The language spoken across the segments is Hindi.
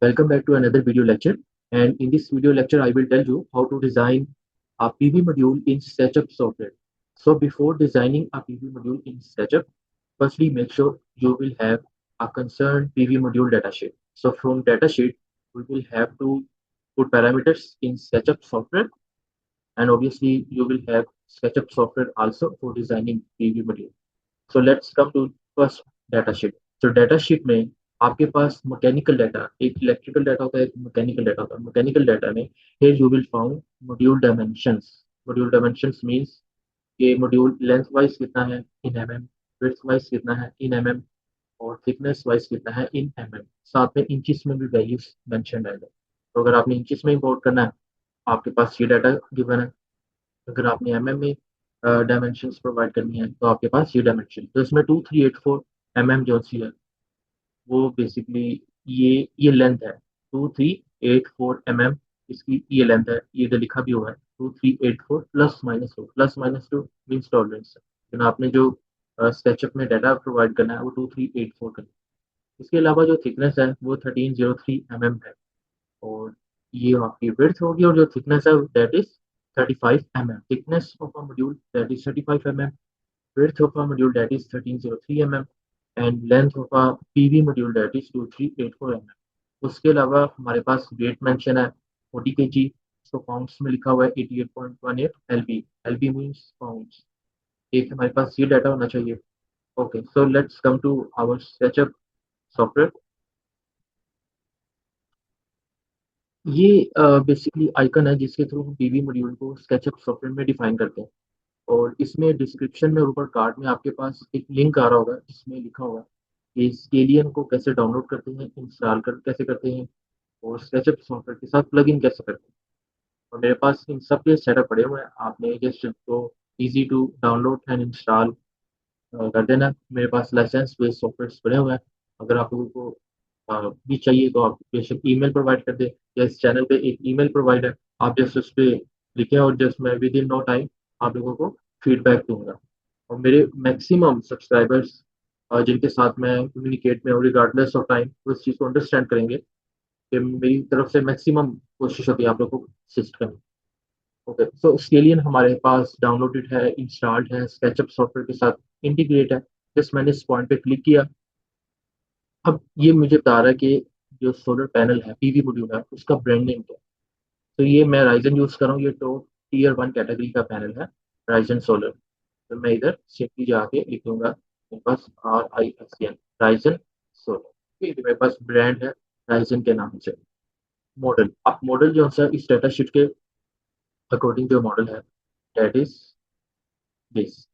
Welcome back to another video lecture. And in this video lecture, I will tell you how to design a PV module in SketchUp software. So before designing a PV module in SketchUp, firstly make sure you will have a concerned PV module datasheet. So from datasheet, we will have to put parameters in SketchUp software, and obviously you will have SketchUp software also for designing PV module. So let's come to first data sheet. तो डाटा शीट में आपके पास मैकेनिकल डाटा, एक इलेक्ट्रिकल डाटा होता है, एक मैकेनिकल डाटा होता है. मैकेनिकल डाटा में here you will found module dimensions. Module dimensions means ये मॉड्यूल लेंथ वाइज कितना है इन mm, विड्थ वाइज कितना है इन mm, और थिकनेस वाइज कितना है इन mm. साथ में इंचेस में भी वैल्यूज मेंशन है. तो अगर आपने इंचेस में इंपोर्ट करना है, आपके पास ये डाटा गिवन है. अगर आपने में डायमेंशंस प्रोवाइड करनी है, तो आपके पास ये डायमेंशन. तो इसमें 2384 जो सी है, वो बेसिकली ये लेंथ है. 2384 इसकी ये लेंथ है. ये जो लिखा भी हुआ है 2384 +-2 मीन्स टॉलरेंस. लेकिन आपने जो स्केचअप में डाटा प्रोवाइड करना है वो 2384 करना है. इसके अलावा जो थिकनेस है वो 1303 है. और ये आपकी विड्थ होगी, और जो थिकनेस है that is 35 thickness of a module that is 35 width of a module that is 1303 and length of a PV module that is 2384 उसके अलावा हमारे पास वेट मेंशन है 40 kg. तो पाउंड्स में लिखा हुआ है 88.18 LB. LB means pounds. एक हमारे पास ये डाटा होना चाहिए. Okay, so let's come to our SketchUp software. ये बेसिकली आइकन है जिसके थ्रू हम पीवी मॉड्यूल को स्केचअप सॉफ्टवेयर में डिफाइन करते हैं. और इसमें डिस्क्रिप्शन में ऊपर कार्ड में आपके पास एक लिंक आ रहा होगा जिसमें लिखा होगा कि स्केलियन को कैसे डाउनलोड करते हैं, इंस्टॉल कर कैसे करते हैं, और स्केचअप सॉफ्टवेयर के साथ प्लग इन कैसे करते हैं. और मेरे पास इन सब के सेटअप पड़े हुए हैं. आपने जस्ट तो easy to download and install कर देना. मेरे पास लाइसेंस बेस्ड सॉफ्टवेयर बने हुए हैं. अगर आप लोगों को भी चाहिए तो आप बेशक ईमेल प्रोवाइड कर दें, या इस चैनल पे एक ईमेल प्रोवाइड है, आप जस्ट उस पर लिखें और जस्ट मैं विद इन नो टाइम आप लोगों को फीडबैक दूंगा. और मेरे मैक्सिमम सब्सक्राइबर्स जिनके साथ मैं कम्युनिकेट में हूँ रिगार्डलेस ऑफ टाइम, वो इस चीज़ को अंडरस्टैंड करेंगे कि मेरी तरफ से मैक्सिमम कोशिश होती है आप लोगों को असिस्ट करने. ओके, सो स्केलियन हमारे पास डाउनलोडेड है, इंस्टॉल्ड है, स्केचअप सॉफ्टवेयर के साथ इंटीग्रेट है. जस्ट मैंने इस पॉइंट पे क्लिक किया. अब ये मुझे बता रहा है कि जो सोलर पैनल है, पीवी मॉड्यूल है, उसका ब्रांड नेम क्या है. तो ये मैं राइजन यूज कर रहा हूँ. ये टॉप टियर 1 कैटेगरी का पैनल है, राइजन सोलर. तो मैं इधर सिंपली जाके लिख दूंगा मेरे पास RISN, राइजन सोलर. ठीक है, मेरे पास ब्रांड है राइजन के नाम से. मॉडल, अब मॉडल जो है इस डाटा शीट के अकॉर्डिंग जो मॉडल है दैट इज दिस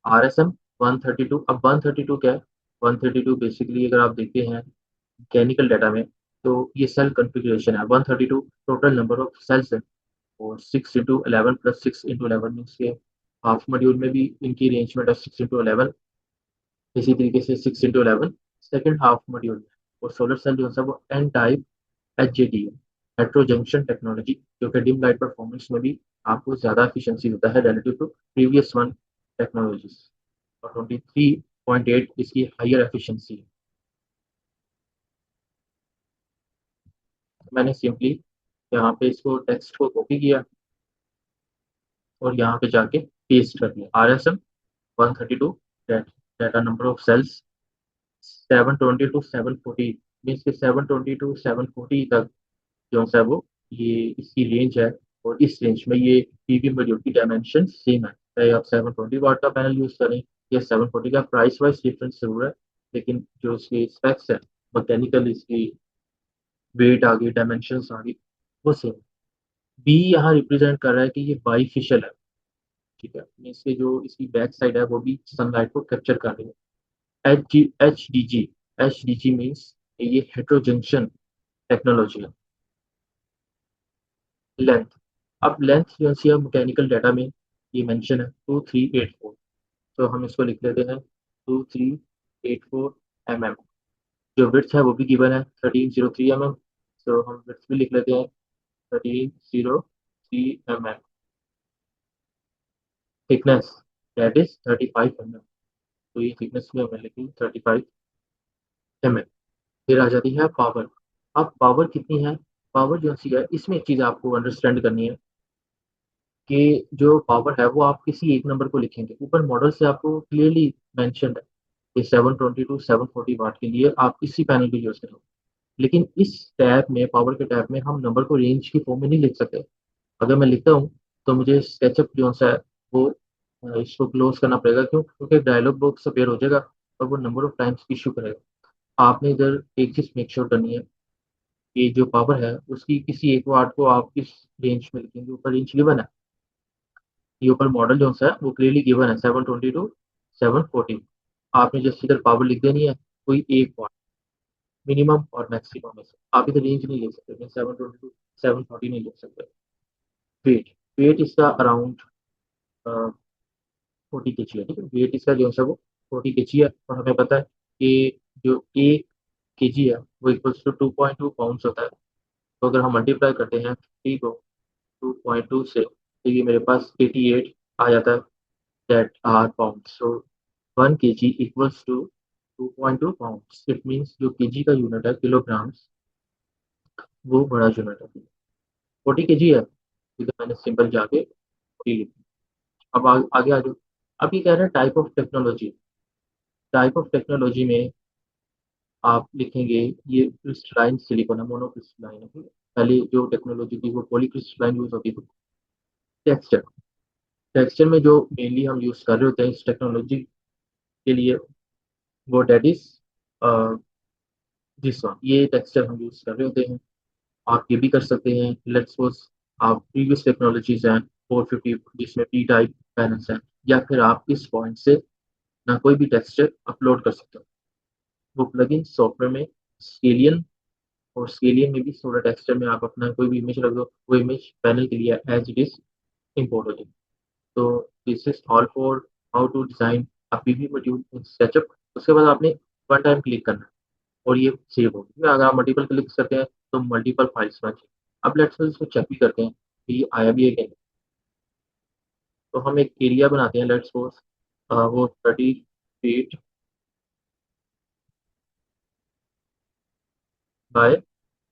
RSM 132. अब 132 क्या है? 132 बेसिकली अगर आप देखते हैं मैकेनिकल डाटा में, तो ये सेल कॉन्फ़िगरेशन है. 132 टोटल नंबर ऑफ सेल्स है. और 6 × 11 + 6 × 11 मीन्स के हाफ मॉड्यूल में भी इनकी अरेंजमेंट है 6 × 11. इसी तरीके से 6 × 11 सेकेंड हाफ मॉड्यूल में. और सोलर सेल जो है वो एन टाइप HJT है, हेट्रो जंक्शन टेक्नोलॉजी, जो कि डिम लाइट परफॉर्मेंस में भी आपको ज़्यादा एफिशिएंसी होता है relative to previous one technologies. और 23.8 इसकी हायर एफिशिएंसी है. मैंने सिंपली यहाँ पे इसको टेक्स्ट को कॉपी किया और यहाँ पे जाके पेस्ट कर दिया. RSM 132 data number of cells 720 to 740, means के 720 to 740 तक जो है वो ये इसकी रेंज है. और इस रेंज में ये पीवी मॉड्यूल की डायमेंशन सेम है, चाहे आप 720 वाट का पैनल यूज करें या 740 का. प्राइस वाइज डिफरेंस जरूर है, लेकिन जो इसके स्पेक्स है, मैकेनिकल इसकी वेट आ गई, डायमेंशन आ गई, वो सेम. बी यहाँ रिप्रेजेंट कर रहा है कि ये बाईफिशियल है. ठीक है, इसके जो इसकी बैक साइड है वो भी सनलाइट को कैप्चर कर रही है. एच डी जी मीन्स ये हेट्रोजंक्शन टेक्नोलॉजी है. लेंथ, अब लेंथ जो है मैकेनिकल डाटा में ये मेंशन है 2384. तो हम इसको लिख लेते हैं 2384 जो विड्थ है वो भी गिवन है 1303 तो हम विड्थ भी लिख लेते हैं 1303 थिकनेस दैट इज 35 तो ये थिकनेस में हमें लिखी 35 फिर आ जाती है पावर. अब पावर कितनी है, पावर जो-सी है इसमें एक चीज़ आपको अंडरस्टैंड करनी है कि जो पावर है वो आप किसी एक नंबर को लिखेंगे। ऊपर मॉडल से आपको क्लियरली मेंशन्ड है कि 720 टू 740 वाट के लिए आप इसी पैनल को यूज़ करेंगे। लेकिन इस टैब में, पावर के टैब में हम नंबर को रेंज की फॉर्म में नहीं लिख सकते। अगर मैं लिखता हूँ तो मुझे स्केचअप जो-सा है वो इसको क्लोज़ करना पड़ेगा। क्यों? क्योंकि डायलॉग बॉक्स अपीयर हो जाएगा और वो नंबर ऑफ टाइम्स इश्यू करेगा। आपने इधर एक चीज़ मेक श्योर करनी है कि जो पावर है उसकी किसी एक वाट को आप किस रेंज में लिखेंगे, ऊपर रेंज गिवन है। ये ऊपर मॉडल जो-सा है वो क्लियरली गिवन है 720 टू 740। आपने जस्ट इधर पावर लिख देनी है, कोई एक वाट मिनिमम और मैक्सिमम में से। आप इधर रेंज नहीं लिख सकते, 720 टू 740 नहीं लिख सकते। वेट, वेट इसका अराउंड 40 केजी है, ठीक है? वेट इसका जो-सा वो 40 केजी है और हमें पता है कि जो 1 केजी है वो इक्वल्स टू 2.2 पाउंड्स होता है। तो अगर हम मल्टीप्लाई करते हैं 3 को 2.2 से, तो ये मेरे पास 88 आ जाता है, that are pounds. So 1 KG equals to 2.2 pounds. It means जो केजी का यूनिट है किलोग्राम्स, वो बड़ा यूनिट है। 40 केजी है, इधर मैंने सिंपल जाके 40 लिख दिया। अब आगे आ जाओ। अब ये कह रहा है type of technology. Type of technology में आप लिखेंगे ये क्रिस्टलाइन सिलिकॉन है, मोनोक्रिस्टलाइन है, ठीक है? पहले जो टेक्नोलॉजी थी वो पॉलीक्रिस्टलाइन यूज़ होती थी। टेक्सचर, टेक्सचर में जो मेनली हम यूज़ कर रहे होते हैं इस टेक्नोलॉजी के लिए, वो दैट इज़ दिस वन। ये टेक्सचर हम यूज़ कर रहे होते हैं। आप ये भी कर सकते हैं, लेट्स सपोज़ आप प्रीवियस टेक्नोलॉजीज़ हैं 450 जिसमें पी टाइप पैनल्स हैं, या फिर आप इस पॉइंट से ना कोई भी टेक्सचर अपलोड कर सकते हो। वो प्लगइन सॉफ्टवेयर में स्केलियन, और स्केलियन में भी सोलर टेक्सचर में आप अपना कोई भी इमेज रख दो, वो इमेज पैनल के लिए एज इट इज इम्पोर्ट हो जाएगी। तो this is all for how to design a PV module in SketchUp. उसके बाद आपने वन टाइम क्लिक करना है और ये सेव होगी। अगर आप मल्टीपल क्लिक करते हैं तो मल्टीपल फाइल्स बन जाएगी। अब लेट्स इसको चेक भी करते हैं कि ये आया भी है क्या नहीं। तो हम एक एरिया बनाते हैं, लेट्स सपोज वो 38 बाय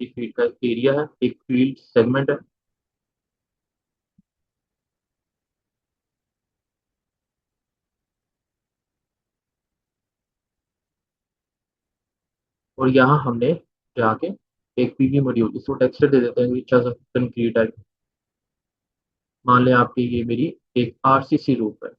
30 फीट का एरिया है, एक फील्ड सेगमेंट है। और यहाँ हमने जाके एक पीवी मॉड्यूल इसको टेक्सचर दे देते हैं अच्छा सा कंक्रीट टाइप। मान लें आपकी ये मेरी एक आरसीसी रूफ है।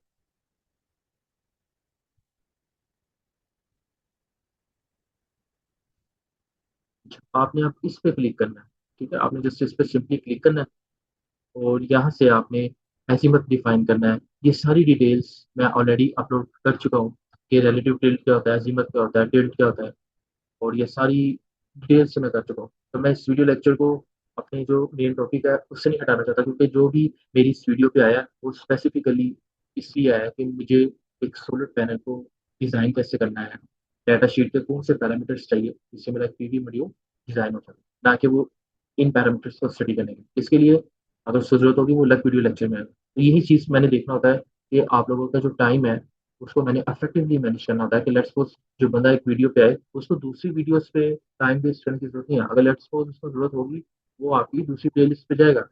आपने अब इस पे क्लिक करना है, ठीक है? आपने जस्ट इस पे सिंपली क्लिक करना है और यहाँ से आपने अजीमथ डिफाइन करना है। ये सारी डिटेल्स मैं ऑलरेडी अपलोड कर चुका हूँ कि रिलेटिव टिल्ट क्या होता है, अजीमथ क्या होता है, टिल्ट क्या होता है, और ये सारी डिटेल्स से मैं कर चुका हूँ। तो मैं इस वीडियो लेक्चर को अपने जो मेन टॉपिक है उससे नहीं हटाना चाहता, क्योंकि जो भी मेरी इस वीडियो पे आया वो स्पेसिफिकली इसलिए आया कि मुझे एक सोलर पैनल को डिज़ाइन कैसे करना है, डाटा शीट के कौन से पैरामीटर्स चाहिए जिससे मेरा पीवी मॉड्यूल डिज़ाइन हो सके, ना कि वो इन पैरामीटर्स को स्टडी करने के। इसके लिए अगर उसको जरूरत होगी वो अलग वीडियो लेक्चर में आएगा। तो यही चीज़ मैंने देखना होता है कि आप लोगों का जो टाइम है उसको मैंने इफेक्टिवली मैनेज करना होता है कि लेट्स सपोज जो बंदा एक वीडियो पे आए उसको दूसरी वीडियोस पे टाइम वेस्ट करने की जरूरत नहीं है। अगर लेट्स सपोज उसको जरूरत होगी वो आपकी दूसरी प्लेलिस्ट पे जाएगा।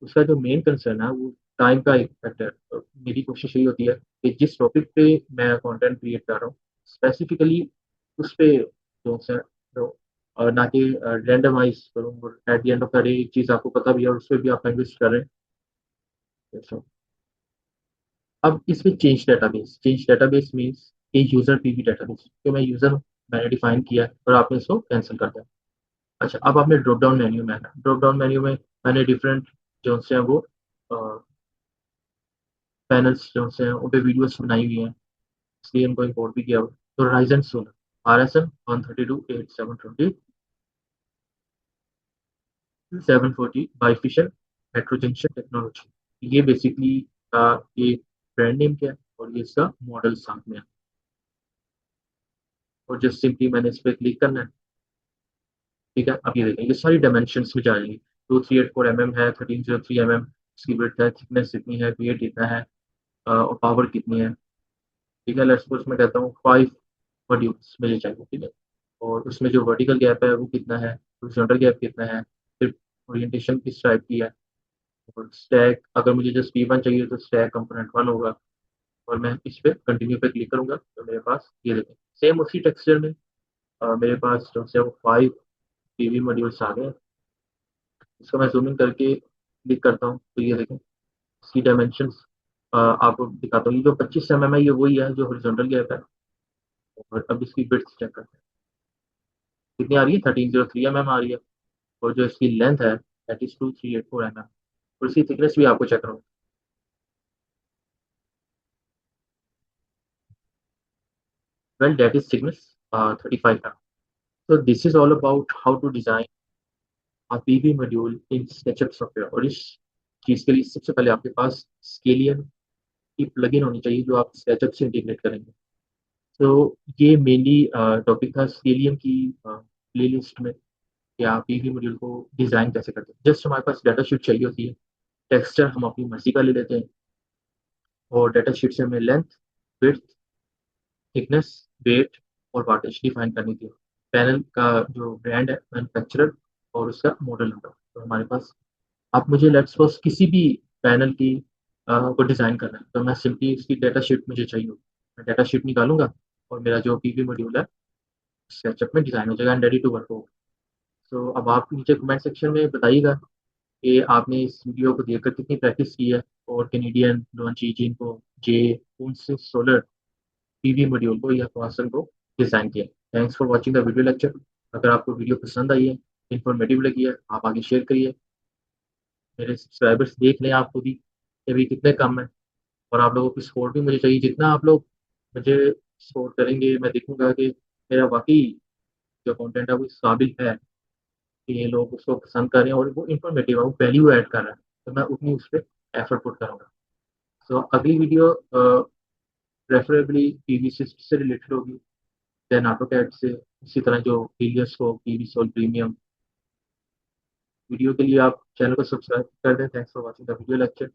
उसका जो मेन कंसर्न है वो टाइम का एक फैक्टर है। तो मेरी कोशिश यही होती है कि जिस टॉपिक पे मैं कंटेंट क्रिएट कर रहा हूँ स्पेसिफिकली उस पे जोक्स है तो, और ना कि रैंडमाइज करूँ, और at the end of the day एक चीज़ आपको पता भी है और उस पर भी आप इन्वेस्ट कर रहे हैं। So, अब इसमें चेंज डेटाबेस मीन्स ये यूजर पीवी डेटाबेस तो मैं यूजर मैंने डिफाइन किया है और आपने इसको कैंसिल कर दिया। अच्छा, अब आपने ड्रॉप डाउन मेन्यू में आना। ड्रॉप डाउन मेन्यू में मैंने डिफरेंट जो से हैं वो पैनल्स जो से हैं उन पे वीडियोस बनाई हुई हैं, इसलिए इनको इम्पोर्ट भी किया हुआ है। तो Risen solar RSN 132 8720 740 bifacial heterojunction technology, ये बेसिकली का ये ब्रांड नेम क्या है और ये इसका मॉडल साथ में है। और जस्ट सिंपली मैंने इस पर क्लिक करना है, ठीक है? अब ये देखें ये सारी डायमेंशंस में जाएंगी। 2384 mm है, 1303 mm इसकी विड्थ है, थिकनेस इतनी है, वेट इतना है, और पावर कितनी है, ठीक है? लेट्स सपोज मैं कहता हूँ 5 मॉड्यूल्स मुझे चाहिए, ठीक है? और उसमें जो वर्टिकल गैप है वो कितना है, हॉरिजॉन्टल गैप कितना है, फिर ओरिएंटेशन किस टाइप की है, और स्टैक अगर मुझे जस्ट P1 चाहिए तो स्टैक कंपोनेंट 1 होगा। और मैं इस पे कंटिन्यू पे क्लिक करूंगा तो मेरे पास ये देखें सेम उसी टेक्सचर में मेरे पास जो से वो 5 पीवी मॉड्यूल्स आ गए हैं। इसको मैं जूम इन करके क्लिक करता हूँ तो ये देखें इसकी डायमेंशंस आपको दिखाता हूँ। ये जो 25 है ये वही है जो हॉरिजॉन्टल गैप है। और अब इसकी बिट्स चेक करते हैं कितनी आ रही है, 1303 आ रही है। और जो इसकी लेंथ है दैट इज 2384 और इसकी थिकनेस भी आपको चेक करूँ। Well that is thickness 35 So this is all about how to design a PV module in SketchUp software. और इस चीज़ के लिए सबसे पहले आपके पास स्केलियन की प्लगइन होनी चाहिए जो आप SketchUp से इंटीग्रेट करेंगे। तो ये मेनली टॉपिक था स्केलियन की प्लेलिस्ट में कि आप PV मॉड्यूल को डिज़ाइन कैसे करते हैं। जस्ट हमारे पास डाटा शीट चाहिए होती है, टेक्सचर हम अपनी मर्जी का ले लेते हैं, और डाटा शीट से हमें लेंथ, विड्थ, थिकनेस, वेट और वाटेज डिफाइन करनी थी। पैनल का जो ब्रांड है मैन्युफैक्चरर और उसका मॉडल नंबर तो हमारे पास। आप मुझे लेट्स सपोज किसी भी पैनल की को डिज़ाइन करना है तो मैं सिंपली इसकी डाटा शीट मुझे चाहिए होगी, मैं डाटा शीट निकालूंगा और मेरा जो पीवी मॉड्यूल है स्केचअप में डिज़ाइन हो जाएगा एंड रेडी टू वर्क होगा। तो अब आप नीचे कमेंट सेक्शन में बताइएगा कि आपने इस वीडियो को देखकर कितनी प्रैक्टिस की है और कैनेडियन लॉन्ची जिनको जे कौन से सोलर पीवी मॉड्यूल को या क्वासन को डिज़ाइन किया। Thanks for watching the video lecture. अगर आपको वीडियो पसंद आई है, इन्फॉर्मेटिव लगी है, आप आगे शेयर करिए। मेरे सब्सक्राइबर्स देख लें आप खुद ही कि अभी कितने कम है। और आप लोगों की सपोर्ट भी मुझे चाहिए। जितना आप लोग मुझे सपोर्ट करेंगे मैं देखूंगा कि मेरा वाकई जो कंटेंट है वो इस काबिल है कि ये लोग उसको पसंद कर रहे हैं और वो इन्फॉर्मेटिव है, वो वैल्यू ऐड कर रहा है, तो मैं उतनी उस पर एफर्ट पुट करूँगा। सो अगली वीडियो प्रेफरेबली पीवी से रिलेटेड होगी, देन ऑटोकैड से, इसी तरह जो पीवीएस को पीवी सोल प्रीमियम। वीडियो के लिए आप चैनल को सब्सक्राइब कर दें। Thanks for watching the video lecture.